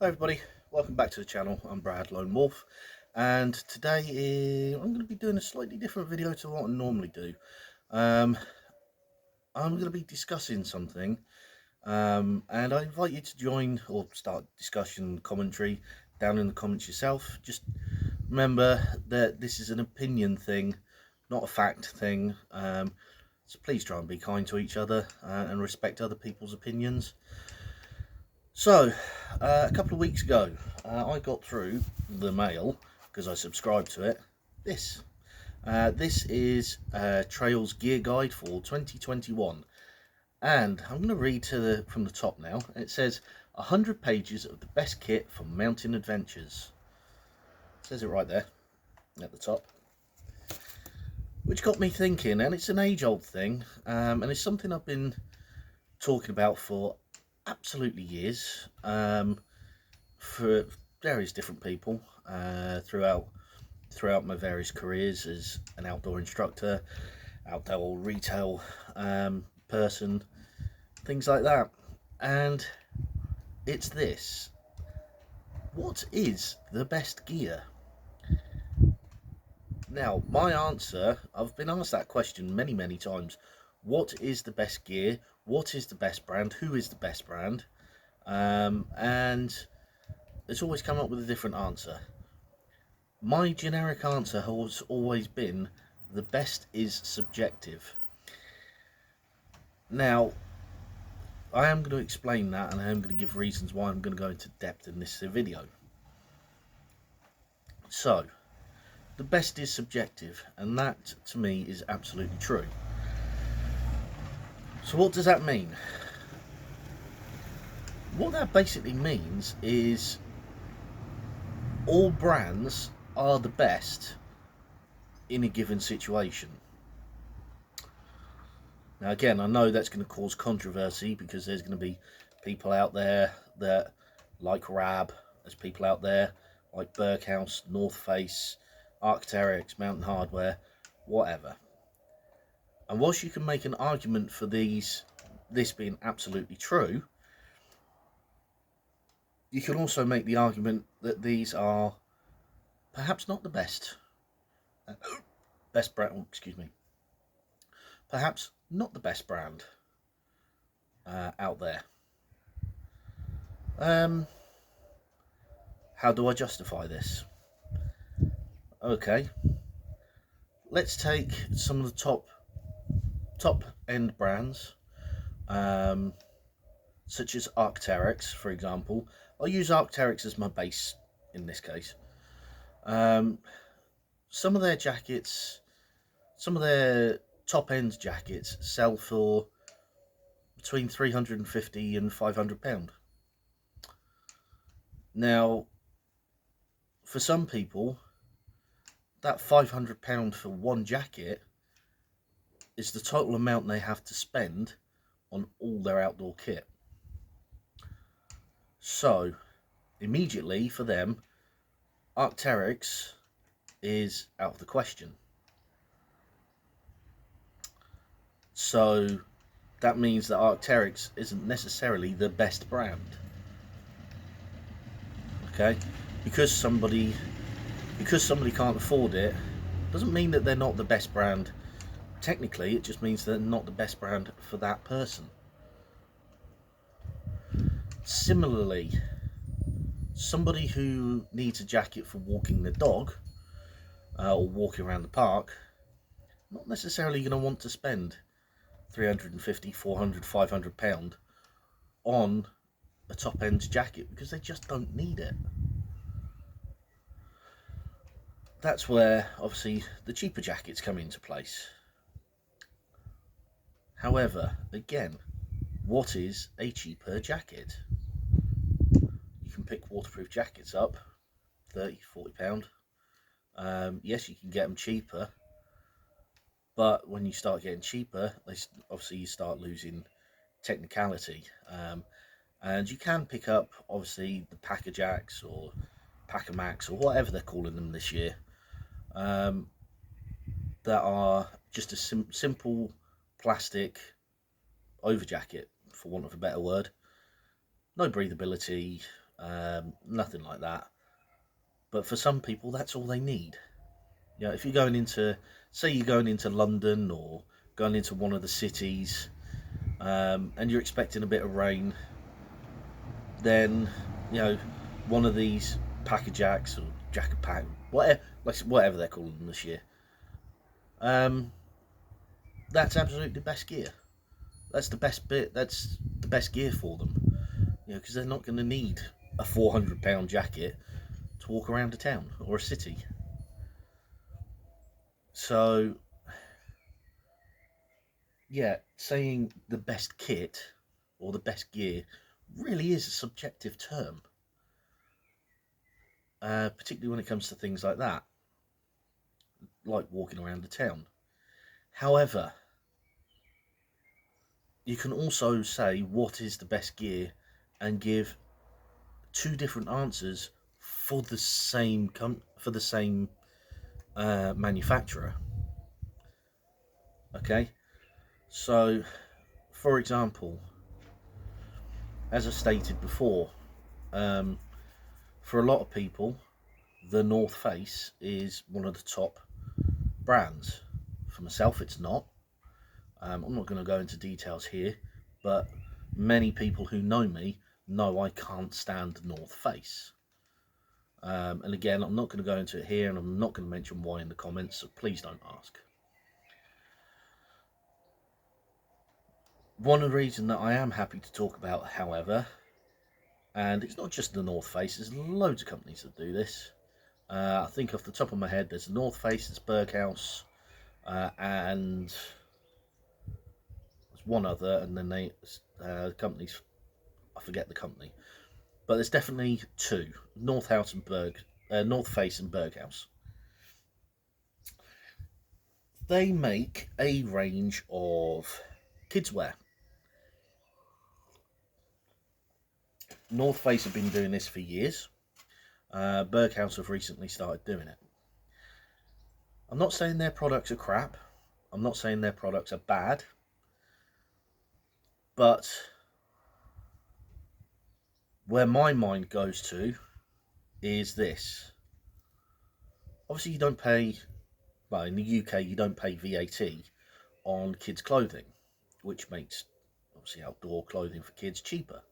Hi everybody, welcome back to the channel. I'm Brad Lone Wolf, and today I'm going to be doing a slightly different video to what I normally do. I'm going to be discussing something, and I invite you to join or start discussion commentary down in the comments yourself. Just remember that this is an opinion thing, not a fact thing, so please try and be kind to each other and respect other people's opinions. So, a couple of weeks ago, I got through the mail, because I subscribed to it, this. This is Trails Gear Guide for 2021. And I'm going to read from the top now. It says, 100 pages of the best kit for mountain adventures. It says it right there, at the top. Which got me thinking, and it's an age-old thing, and it's something I've been talking about for absolutely years, for various different people throughout my various careers as an outdoor instructor, outdoor retail person, things like that. And it's this: what is the best gear? Now, my answer, I've been asked that question many times. What is the best gear? What is the best brand? Who is the best brand? And it's always come up with a different answer. My generic answer has always been the best is subjective. Now, I am going to explain that, and I am going to give reasons why I'm going to go into depth in this video. So, the best is subjective, and that to me is absolutely true. So what does that mean? What that basically means is all brands are the best in a given situation. Now again, I know that's going to cause controversy, because there's going to be people out there that like Rab, there's people out there like Berghaus, North Face, Arc'teryx, Mountain Hardwear, whatever. And whilst you can make an argument for this being absolutely true, you can also make the argument that these are perhaps not the best brand, oh, excuse me, perhaps not the best brand out there. How do I justify this? Okay, let's take some of the top end brands, such as Arc'teryx, for example. I'll use Arc'teryx as my base in this case. Some of their jackets, some of their top end jackets sell for between £350 and £500. Now, for some people, that £500 for one jacket is the total amount they have to spend on all their outdoor kit. So, immediately for them, Arc'teryx is out of the question. So, that means that Arc'teryx isn't necessarily the best brand. Okay? Because somebody can't afford it, doesn't mean that they're not the best brand. Technically, it just means they're not the best brand for that person. Similarly, somebody who needs a jacket for walking the dog or walking around the park, not necessarily going to want to spend £350, £400, £500 on a top end jacket, because they just don't need it. That's where obviously the cheaper jackets come into place. However, again, what is a cheaper jacket? You can pick waterproof jackets up, £30, £40. Yes, you can get them cheaper, but when you start getting cheaper, obviously you start losing technicality. And you can pick up obviously the Packer Jacks or Packer Max or whatever they're calling them this year, that are just a simple plastic over jacket, for want of a better word. No breathability, nothing like that. But for some people, that's all they need. You know, if you're going into, say you're going into London or going into one of the cities, and you're expecting a bit of rain, then, you know, one of these Packer Jacks or Jacket Pack, whatever they're calling them this year, that's absolutely the best gear. That's the best bit. That's the best gear for them. You know, because they're not going to need a £400 jacket to walk around a town or a city. So, yeah, saying the best kit or the best gear really is a subjective term, particularly when it comes to things like that, like walking around the town. However, you can also say what is the best gear and give two different answers for the same manufacturer. Okay, so for example, as I stated before, for a lot of people, the North Face is one of the top brands. For myself, it's not. I'm not going to go into details here, but many people who know me know I can't stand the North Face. And again, I'm not going to go into it here, and I'm not going to mention why in the comments, so please don't ask. One of the reasons that I am happy to talk about, however, and it's not just the North Face, there's loads of companies that do this. I think off the top of my head, there's the North Face, there's Berghaus, and there's one other, and then companies, I forget the company, but there's definitely two: North Face and Berghaus. They make a range of kids wear. North Face have been doing this for years. Berghaus have recently started doing it. I'm not saying their products are crap. I'm not saying their products are bad. But where my mind goes to is this. Obviously, you don't pay, well, in the UK, you don't pay VAT on kids' clothing, which makes, obviously, outdoor clothing for kids cheaper.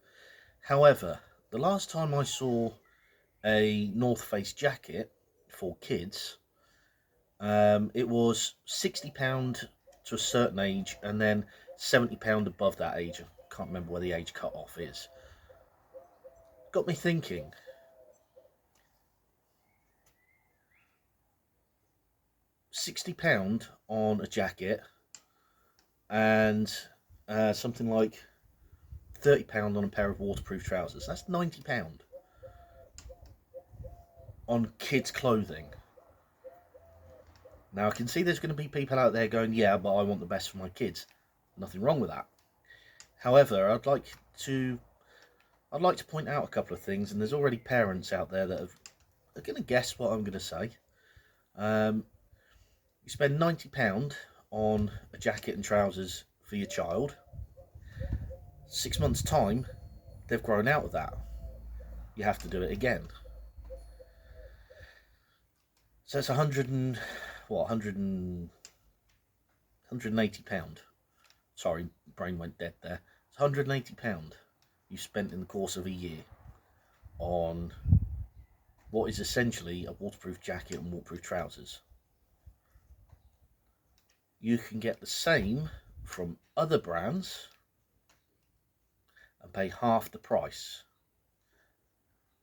However, the last time I saw a North Face jacket for kids, it was £60 to a certain age, and then £70 above that age. I can't remember where the age cut off is. Got me thinking. £60 on a jacket, and something like £30 on a pair of waterproof trousers. That's £90 on kids' clothing. Now, I can see there's going to be people out there going, yeah, but I want the best for my kids. Nothing wrong with that. However, I'd like to point out a couple of things, and there's already parents out there that are going to guess what I'm going to say. You spend £90 on a jacket and trousers for your child. 6 months' time, they've grown out of that. You have to do it again. So it's £180. Sorry, brain went dead there. It's £180 you spent in the course of a year on what is essentially a waterproof jacket and waterproof trousers. You can get the same from other brands and pay half the price.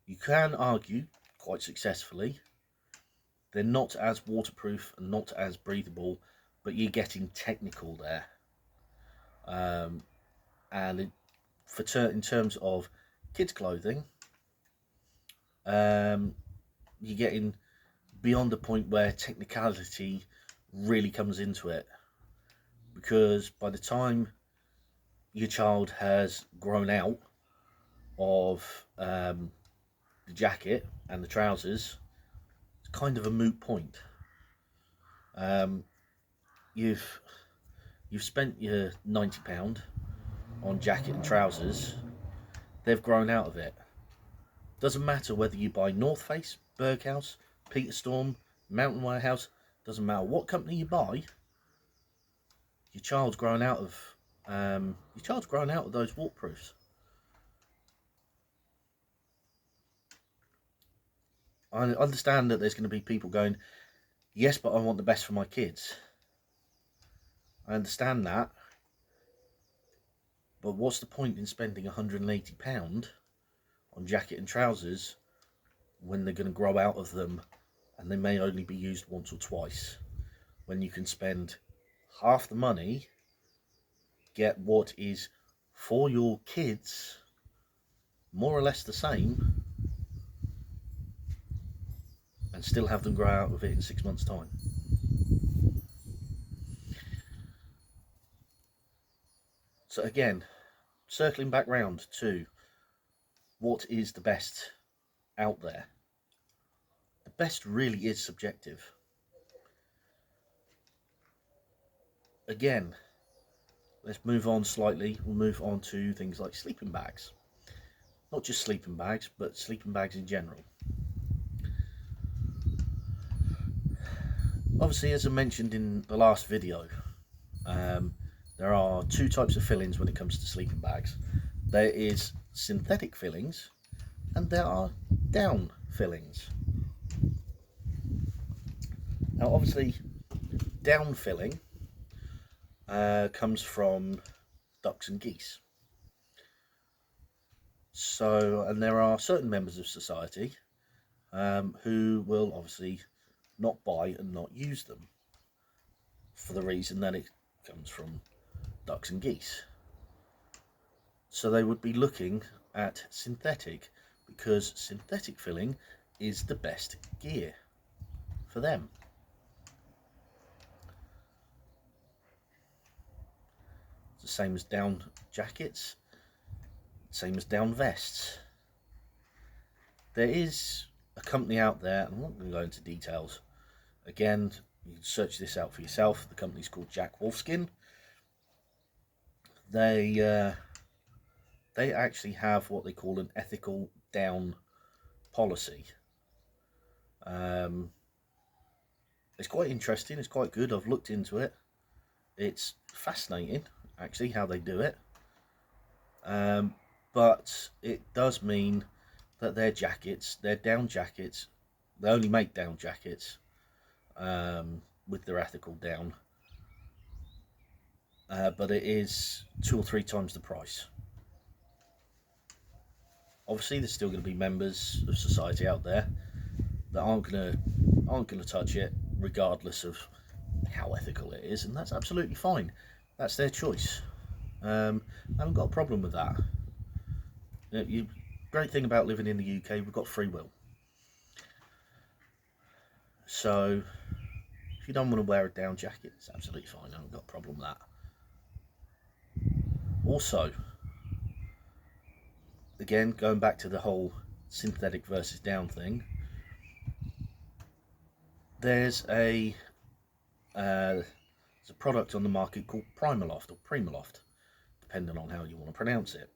You can argue quite successfully they're not as waterproof and not as breathable, but you're getting technical there. And in terms of kids' clothing, you're getting beyond the point where technicality really comes into it, because by the time your child has grown out of the jacket and the trousers, it's kind of a moot point. You've spent your £90 on jacket and trousers. They've grown out of it. Doesn't matter whether you buy North Face, Berghaus, Peter Storm, Mountain Warehouse. Doesn't matter what company you buy. Your child's growing out of those waterproofs. I understand that there's going to be people going, yes, but I want the best for my kids. I understand that. But what's the point in spending £180 on jacket and trousers when they're going to grow out of them and they may only be used once or twice, when you can spend half the money, get what is for your kids more or less the same, and still have them grow out of it in 6 months' time. So again, circling back round to what is the best out there. The best really is subjective. Again, let's move on slightly. We'll move on to things like sleeping bags. Not just sleeping bags, but sleeping bags in general. Obviously, as I mentioned in the last video, there are two types of fillings when it comes to sleeping bags. There is synthetic fillings and there are down fillings. Now obviously down filling comes from ducks and geese. So, and there are certain members of society who will obviously not buy and not use them for the reason that it comes from ducks and geese. So they would be looking at synthetic because synthetic filling is the best gear for them. It's the same as down jackets, same as down vests. There is a company out there, and I'm not going to go into details. Again, you can search this out for yourself. The company's called Jack Wolfskin. They actually have what they call an ethical down policy. It's quite interesting. It's quite good. I've looked into it. It's fascinating, actually, how they do it. But it does mean that their jackets, their down jackets, they only make down jackets with their ethical down. But it is 2 or 3 times the price. Obviously, there's still going to be members of society out there that aren't going to touch it, regardless of how ethical it is, and that's absolutely fine. That's their choice. I haven't got a problem with that. Great thing about living in the UK, we've got free will. So if you don't want to wear a down jacket, it's absolutely fine. I haven't got a problem with that. Also, again, going back to the whole synthetic versus down thing, there's a product on the market called Primaloft or Primaloft, depending on how you want to pronounce it.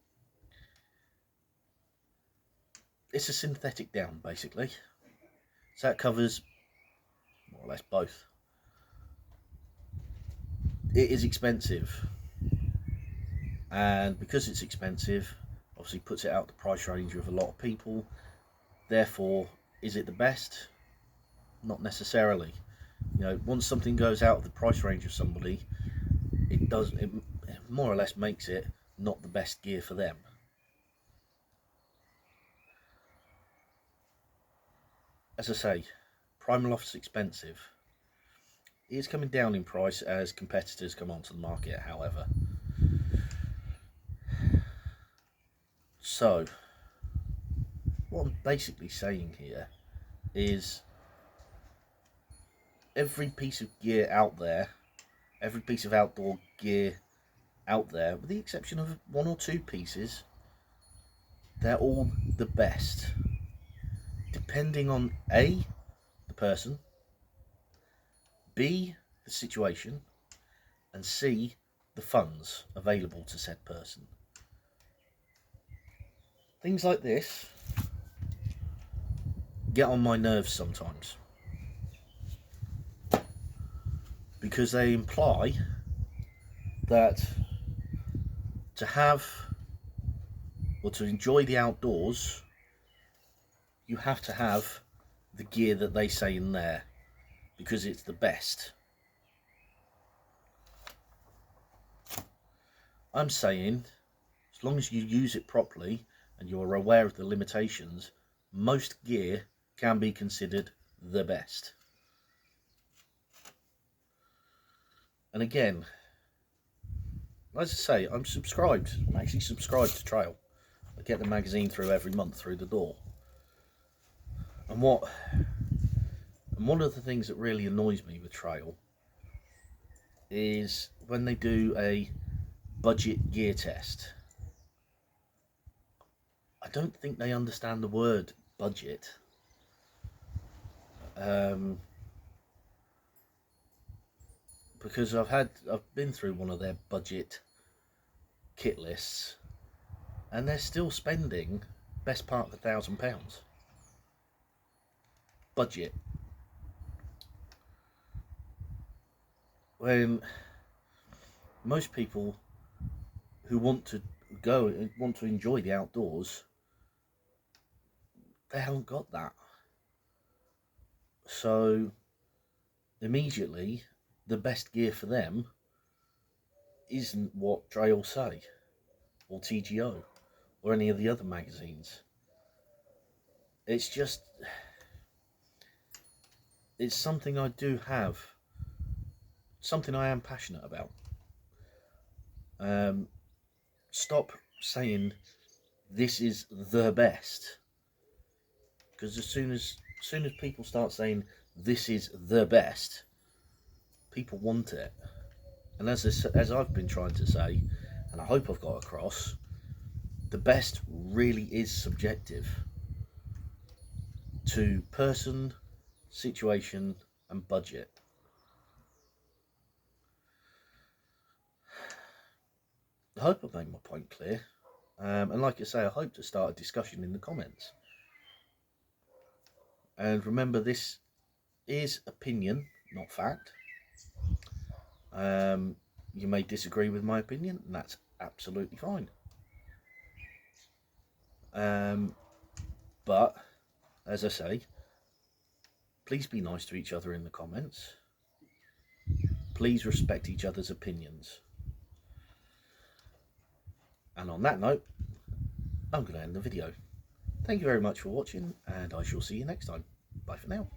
It's a synthetic down, basically. So that covers more or less both. It is expensive, and because it's expensive, obviously puts it out the price range of a lot of people. Therefore, is it the best? Not necessarily. You know, once something goes out of the price range of somebody, it more or less makes it not the best gear for them. As I say, Primaloft's expensive. It is coming down in price as competitors come onto the market, however. So, what I'm basically saying here is every piece of gear out there, every piece of outdoor gear out there, with the exception of 1 or 2 pieces, they're all the best, depending on A, the person, B, the situation, and C, the funds available to said person. Things like this get on my nerves sometimes, because they imply that to have or to enjoy the outdoors, you have to have the gear that they say in there because it's the best. I'm saying, as long as you use it properly and you're aware of the limitations, most gear can be considered the best. And again, as I say, I'm actually subscribed to Trail. I get the magazine through every month through the door. And one of the things that really annoys me with Trail is when they do a budget gear test. I don't think they understand the word budget. Because I've been through one of their budget kit lists, and they're still spending best part of £1,000 budget, when most people who want to enjoy the outdoors, they haven't got that. So immediately the best gear for them isn't what Trail say, or TGO, or any of the other magazines. It's something I do have, something I am passionate about. Stop saying this is the best, because as soon as people start saying this is the best, people want it. And as I've been trying to say, and I hope I've got across, the best really is subjective to person, situation and budget. I hope I've made my point clear, and like I say, I hope to start a discussion in the comments. And remember, this is opinion, not fact. You may disagree with my opinion, and that's absolutely fine. But as I say, please be nice to each other in the comments. Please respect each other's opinions. And on that note, I'm going to end the video. Thank you very much for watching, and I shall see you next time. Bye for now.